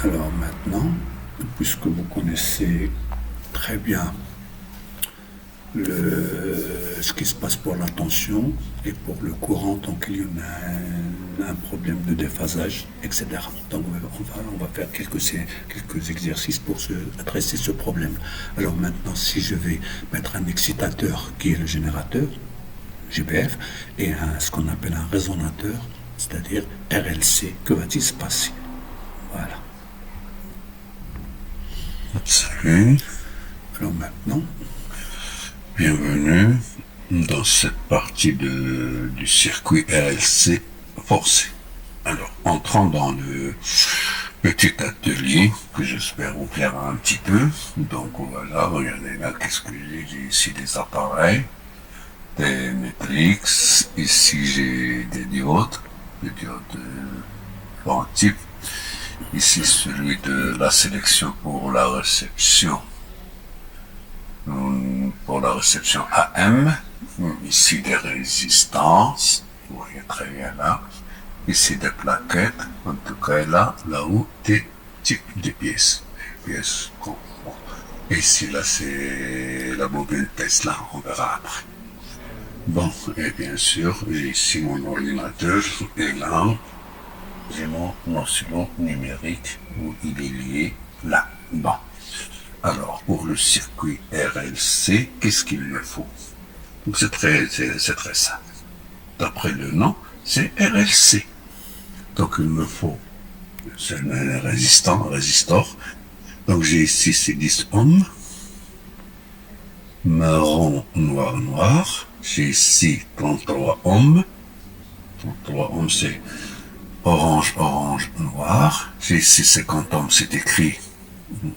Alors maintenant, puisque vous connaissez très bien ce qui se passe pour la tension et pour le courant, donc il y en a un problème de déphasage, etc. Donc on va faire quelques exercices pour adresser ce problème. Alors maintenant, si je vais mettre un excitateur qui est le générateur, GBF, et ce qu'on appelle un résonateur, c'est-à-dire RLC, que va-t-il se passer? Voilà. Salut, Alors maintenant, bienvenue dans cette partie du circuit RLC forcé. Alors, entrons dans le petit atelier que j'espère vous plaire un petit peu. Donc voilà, regardez là, qu'est-ce que j'ai ici des appareils, des métriques, ici j'ai des diodes différents types. Ici celui de la sélection pour la réception AM, ici des résistances, vous voyez très bien là, ici des plaquettes, en tout cas là où des types de pièces, ici là c'est la bobine Tesla, on verra après. Bon, et bien sûr, j'ai ici mon ordinateur, et là, j'ai mon oscillo numérique où il est lié là. Bon. Alors, pour le circuit RLC, qu'est-ce qu'il me faut? C'est très simple. D'après le nom, c'est RLC. Donc, il me faut un résistor. Donc, j'ai ici ces 10 ohms. Marron, noir. J'ai ici 33 ohms. 33 ohms, c'est orange, noir. J'ai ici 50 ohms, c'est écrit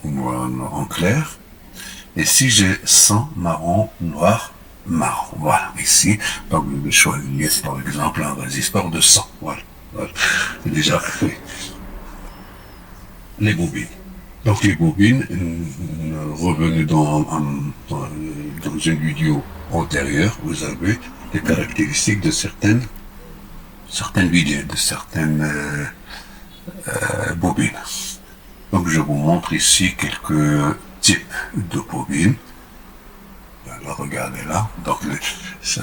en clair. Et si j'ai 100 marron, noir, marron. Voilà, ici, donc je vais choisir par exemple un résistor de 100. Voilà. C'est déjà fait. Les bobines. Donc les bobines, revenez dans une vidéo antérieure, vous avez les caractéristiques de certaines vidéos, de certaines bobines. Donc je vous montre ici quelques types de bobines. Alors, regardez là. Donc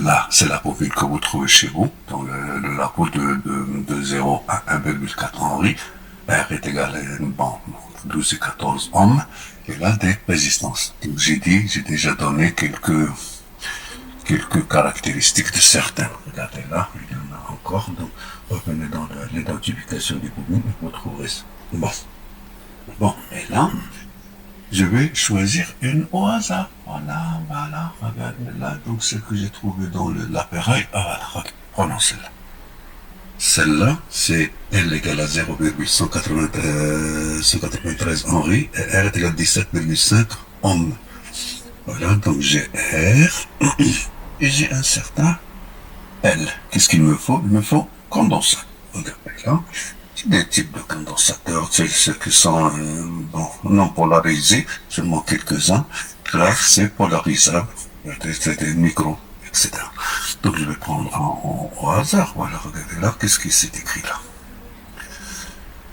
là, c'est la bobine que vous trouvez chez vous. Donc la pose de 0 à 1,4 Henry. R est égal à 12 et 14 ohms. Et là, des résistances. Donc j'ai déjà donné quelques caractéristiques de certains. Regardez là, il y en a encore. Donc revenez dans l'identification des bobines et vous trouverez ça. Bon, et là, je vais choisir une au hasard. Voilà, regardez là, donc ce que j'ai trouvé dans l'appareil. Voilà, prenons celle-là. Celle-là, c'est L égale à 0,193 Henry et R est égal à 17,5 ohms. Voilà, donc j'ai R et j'ai un certain L. Qu'est-ce qu'il me faut? Il me faut condensateur. Regardez là. Des types de condensateurs, ceux qui sont non polarisés, seulement quelques-uns. Là, c'est polarisable, c'est des micros, etc. Donc je vais prendre au hasard. Voilà, regardez là, qu'est-ce qui s'est écrit là?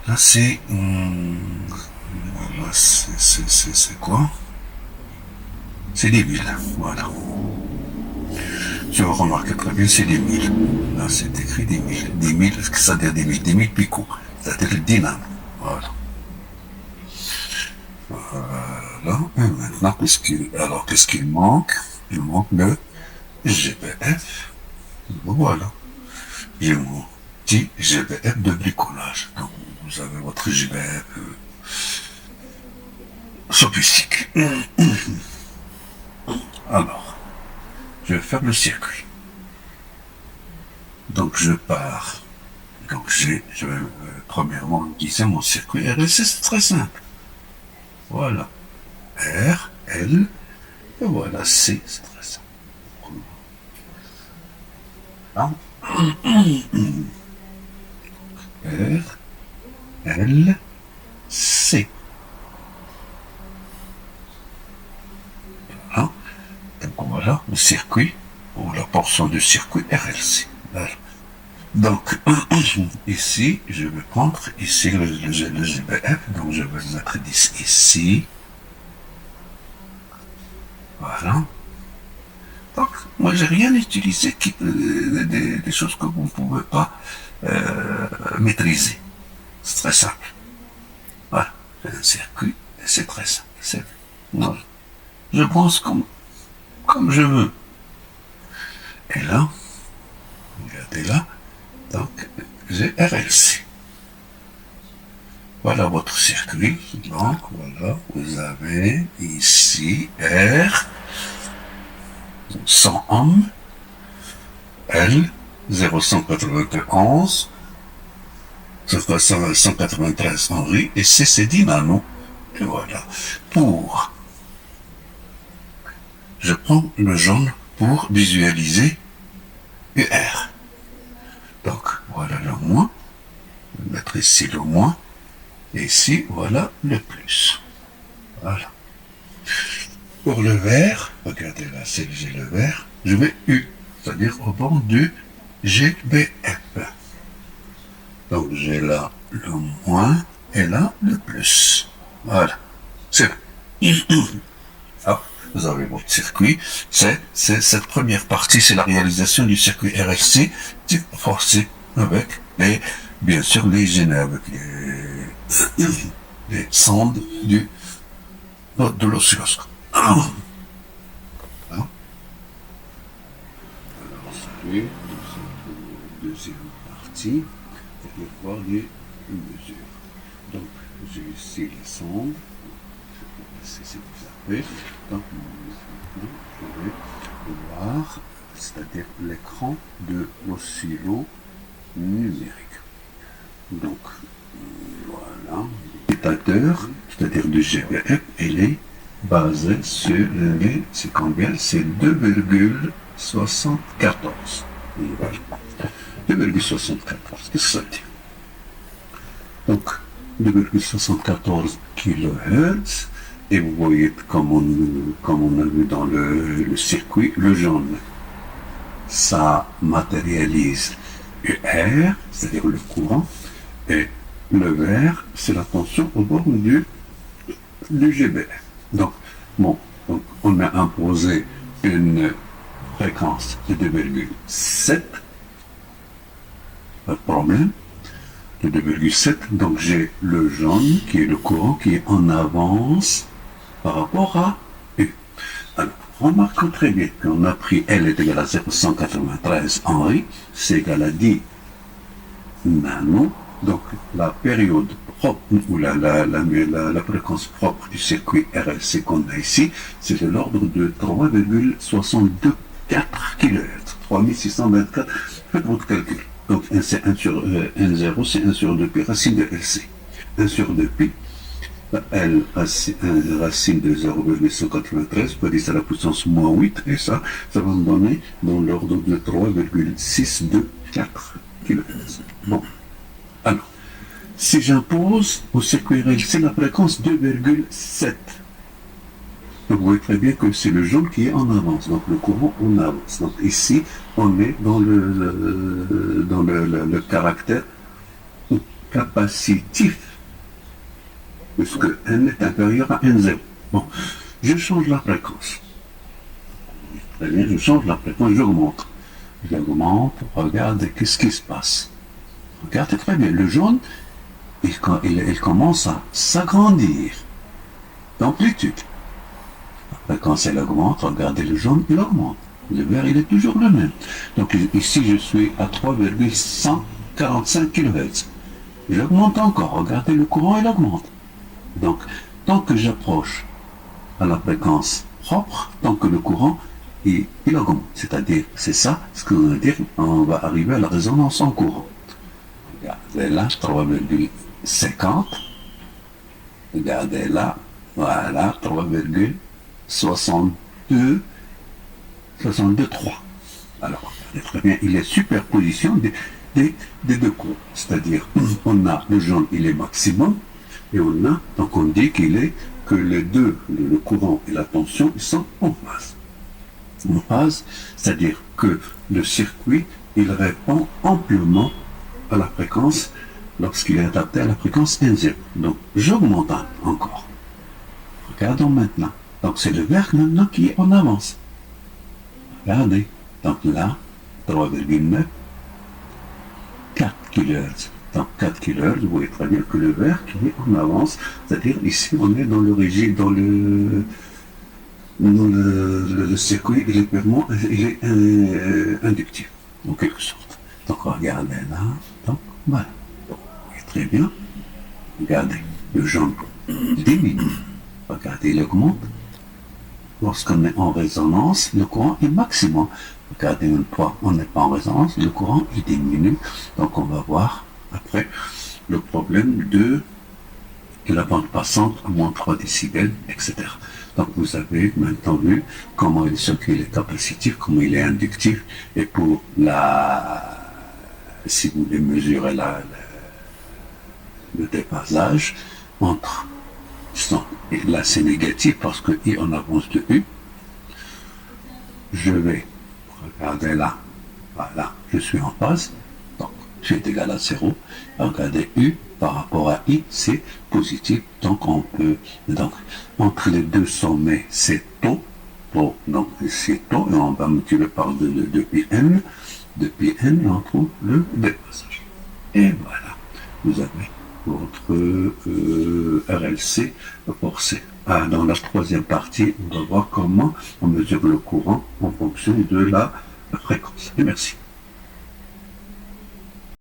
Là, c'est quoi? C'est des milles, voilà. Si vous remarquez très bien, c'est des milles. Là, c'est écrit des milles. Des milles, c'est-à-dire des milles picots. C'est-à-dire le dynamo. Voilà. Voilà. Et maintenant, qu'est-ce qu'il manque? Il manque le GBF. Voilà. J'ai mon petit GBF de bricolage. Donc, vous avez votre GBF sophistique. Alors, je vais faire le circuit. Donc, je pars. Donc, je vais premièrement utiliser mon circuit RLC, c'est très simple. Voilà. R, L, et voilà C, c'est très simple. Là. R, L, C. Voilà. Donc voilà le circuit, ou la portion du circuit RLC. Voilà. Donc, ici, je vais prendre ici le GBF, donc je vais le mettre ici. Voilà. Donc, moi, j'ai rien utilisé des choses que vous ne pouvez pas maîtriser. C'est très simple. Voilà. C'est un circuit, et c'est très simple. Voilà. Je pense comme je veux. Et là, regardez là, donc, j'ai RLC. Voilà votre circuit. Donc, voilà, vous avez ici R, 100 ohms, L, 0,191, 193 Henry, et C, c'est 10 nano. Et voilà. Je prends le jaune pour visualiser UR. Donc, voilà le moins. Je vais mettre ici le moins. Et ici, voilà le plus. Voilà. Pour le vert, regardez là, j'ai le vert, je vais U, c'est-à-dire au bord du GBF. Donc j'ai là le moins et là le plus. Voilà. C'est bon. Vous avez votre circuit. C'est cette première partie, c'est la réalisation du circuit RFC forcé avec bien sûr les gènes, avec les sondes de l'oscilloscope. Alors, salut, deuxième partie, c'est-à-dire voir les mesures. Donc, j'ai ici les sondes, c'est ce que vous avez. Donc, je vais voir, c'est-à-dire l'écran de l'oscillo numérique. Donc, voilà, l'étateur, c'est-à-dire du GBF, il est basé sur c'est combien? C'est 2,74. Voilà. 2,74. Qu'est-ce que ça dit? Donc, 2,74 kHz. Et vous voyez, comme on a vu dans le circuit, le jaune, ça matérialise UR, c'est-à-dire le courant, et le vert, c'est la tension au bord du GBF. Donc, bon, donc on a imposé une fréquence de 2,7, pas de problème, de 2,7, donc j'ai le jaune qui est le courant qui est en avance par rapport à U. Alors, remarquons très bien qu'on a pris L est égal à 0,193 Henry, c'est égal à 10 nano, donc la période propre, ou la fréquence propre du circuit RLC qu'on a ici, c'est de l'ordre de 3,624 kHz, 3624, faites votre calcul. Donc c'est 1 sur N0, c'est 1 sur 2pi, racine de LC. 1 sur 2pi, L, racine de 0,193, peut dire à la puissance moins 8, et ça va me donner dans l'ordre de 3,624 kHz. Bon, alors, si j'impose au circuit RLC la fréquence 2,7, donc vous voyez très bien que c'est le jaune qui est en avance, donc le courant en avance. Donc ici, on est dans le caractère capacitif, puisque N est inférieur à N0. Bon, je change la fréquence. Très bien, je change la fréquence, j'augmente. J'augmente, regardez, qu'est-ce qui se passe? Regardez très bien, le jaune, il commence à s'agrandir d'amplitude. La fréquence, elle augmente, regardez le jaune, il augmente. Le vert, il est toujours le même. Donc ici, je suis à 3,145 kHz. J'augmente encore, regardez le courant, il augmente. Donc, tant que j'approche à la fréquence propre, tant que le courant, il augmente. C'est-à-dire, c'est ça, ce que veut dire, on va arriver à la résonance en courant. Regardez là, 3,50. Regardez là, voilà, 3,62, 62,3. Alors, très bien, il y a superposition des deux courbes. C'est-à-dire, on a le jaune, il est maximum, et donc on dit que les deux, le courant et la tension, ils sont en phase. En phase, c'est-à-dire que le circuit il répond amplement à la fréquence lorsqu'il est adapté à la fréquence N0. Donc, j'augmente encore. Regardons maintenant. Donc, c'est le vert maintenant qui est en avance. Regardez. Donc là, 3,9, 4 kHz. Donc 4 kHz, vous voyez très bien que le vert qui est en avance, c'est-à-dire ici on est dans le régime, dans le circuit, il est inductif, en quelque sorte. Donc regardez là, donc voilà. Donc, vous voyez très bien. Regardez, le jaune diminue. Regardez, il augmente. Lorsqu'on est en résonance, le courant est maximum. Regardez, une fois on n'est pas en résonance, le courant il diminue. Donc on va voir après le problème de la bande passante à moins 3 décibels, etc. Donc vous avez maintenant vu comment ce qu'il est capacitif, comment il est inductif, et pour si vous voulez mesurer le déphasage entre là c'est négatif parce que I en avance de U. Je vais regarder là, voilà, je suis en phase, donc je est égal à 0. Regardez U par rapport à I, c'est positif, donc on peut, donc entre les deux sommets c'est taux, donc c'est taux, et on va multiplier par depuis N, et on trouve le déphasage. Et voilà, vous avez votre RLC forcé. Dans la troisième partie, on va voir comment on mesure le courant en fonction de la fréquence. Et merci.